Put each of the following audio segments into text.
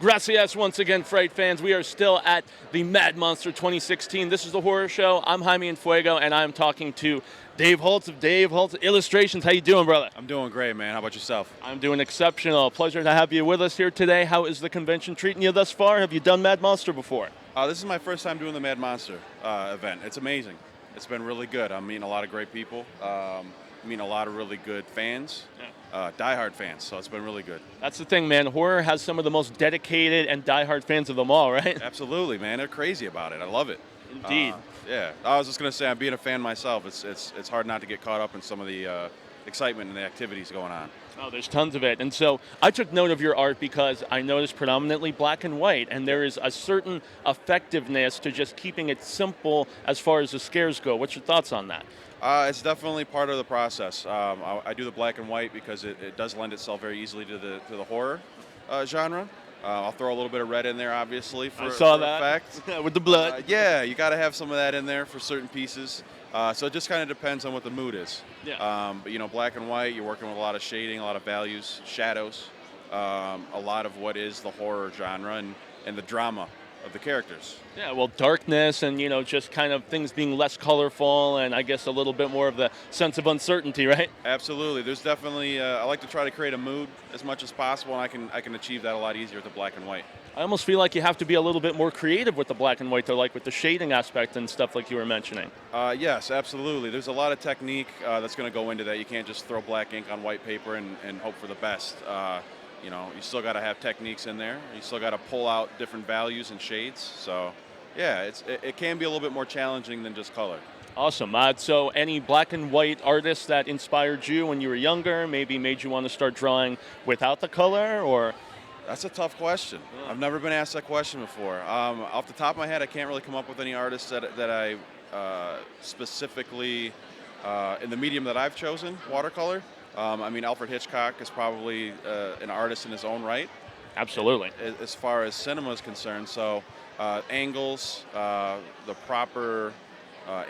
Gracias once again, Fright fans. We are still at the Mad Monster 2016. This is the horror show. I'm Jaime and Fuego, and I'm talking to Dave Holtz of Dave Holtz Illustrations. How you doing, brother? I'm doing great, man. How about yourself? I'm doing exceptional. Pleasure to have you with us here today. How is the convention treating you thus far? Have you done Mad Monster before? This is my first time doing the Mad Monster event. It's amazing. It's been really good. I'm meeting a lot of great people. Meeting a lot of really good fans, diehard fans, so it's been really good. That's the thing, man. Horror has some of the most dedicated and diehard fans of them all, right? Absolutely, man. They're crazy about it. I love it. Indeed. Yeah. I was just going to say, I'm being a fan myself. It's hard not to get caught up in some of the excitement and the activities going on. Oh, there's tons of it. And so I took note of your art because I noticed predominantly black and white, and there is a certain effectiveness to just keeping it simple as far as the scares go. What's your thoughts on that? It's definitely part of the process. I do the black and white because it does lend itself very easily to the horror genre. I'll throw a little bit of red in there, obviously, for effect. With the blood. Yeah, you got to have some of that in there for certain pieces. So it just kind of depends on what the mood is. Yeah. But black and white, you're working with a lot of shading, a lot of values, shadows, a lot of what is the horror genre and the drama of the characters. Yeah, well, darkness and, just kind of things being less colorful and I guess a little bit more of the sense of uncertainty, right? Absolutely. There's definitely, I like to try to create a mood as much as possible, and I can achieve that a lot easier with the black and white. I almost feel like you have to be a little bit more creative with the black and white, though, like with the shading aspect and stuff like you were mentioning. Yes, absolutely. There's a lot of technique that's going to go into that. You can't just throw black ink on white paper and hope for the best. You still got to have techniques in there. You still got to pull out different values and shades. So, yeah, it can be a little bit more challenging than just color. Awesome. So any black and white artists that inspired you when you were younger, maybe made you want to start drawing without the color, or? That's a tough question. I've never been asked that question before. Off the top of my head, I can't really come up with any artists that I specifically, in the medium that I've chosen, watercolor. Alfred Hitchcock is probably an artist in his own right. Absolutely. As far as cinema is concerned, so angles, the proper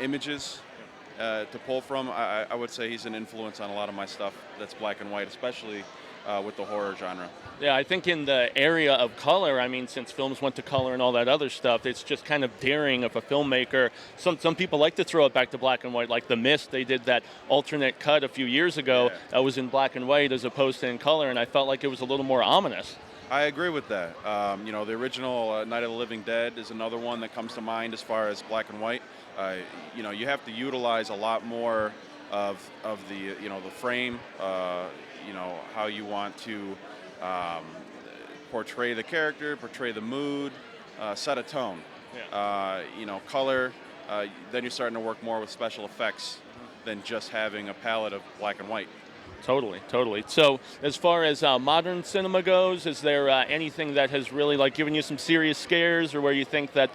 images to pull from, I would say he's an influence on a lot of my stuff that's black and white, especially with the horror genre. Yeah, I think in the area of color, since films went to color and all that other stuff, it's just kind of daring of a filmmaker. Some people like to throw it back to black and white, like The Mist. They did that alternate cut a few years ago that was in black and white as opposed to in color, and I felt like it was a little more ominous. I agree with that. The original Night of the Living Dead is another one that comes to mind as far as black and white. You have to utilize a lot more of the the frame. How you want to portray the character, portray the mood, set a tone. Yeah. Color. Then you're starting to work more with special effects than just having a palette of black and white. Totally. So as far as modern cinema goes, is there anything that has really given you some serious scares, or where you think that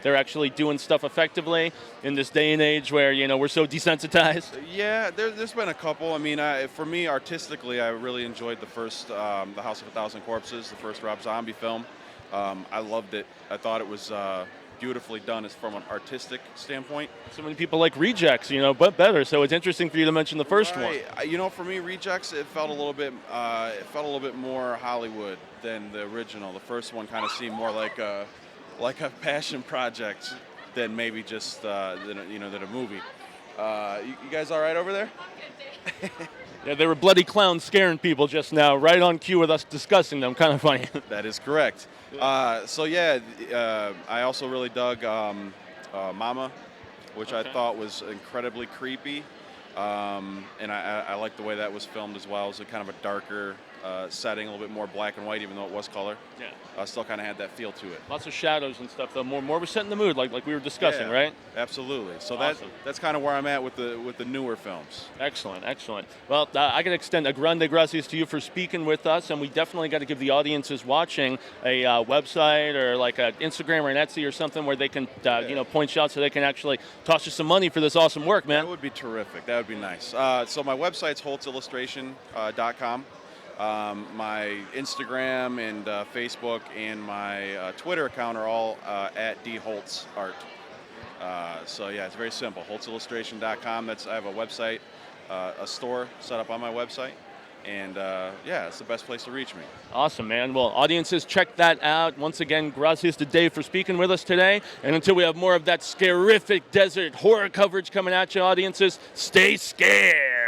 they're actually doing stuff effectively in this day and age where we're so desensitized? Yeah, there's been a couple. For me, artistically, I really enjoyed the first The House of a Thousand Corpses, the first Rob Zombie film. I loved it. I thought it was beautifully done from an artistic standpoint. So many people like Rejects, but better. So it's interesting for you to mention the first one. For me, Rejects, it felt a little bit more Hollywood than the original. The first one kind of seemed more like a passion project than maybe just than a movie. You guys all right over there? Yeah, they were bloody clowns scaring people just now, right on cue with us discussing them. Kind of funny. That is correct. I also really dug Mama, which I thought was incredibly creepy, and I liked the way that was filmed as well. It was a kind of a darker setting, a little bit more black and white, even though it was color. Yeah. Still kind of had that feel to it. Lots of shadows and stuff, though. More was setting the mood, like we were discussing, right? Absolutely. So awesome. that's kind of where I'm at with the newer films. Excellent. Well, I got to extend a grande gracias to you for speaking with us, and we definitely got to give the audiences watching a website or like an Instagram or an Etsy or something where they can point you out so they can actually toss you some money for this awesome work, man. That would be terrific. That would be nice. So my website's holtzillustration.com. My Instagram and Facebook and my Twitter account are all at dholtzart. It's very simple. holtzillustration.com. I have a website, a store set up on my website. And yeah, it's the best place to reach me. Awesome, man. Well, audiences, check that out. Once again, gracias to Dave for speaking with us today. And until we have more of that scarific desert horror coverage coming at you, audiences, stay scared.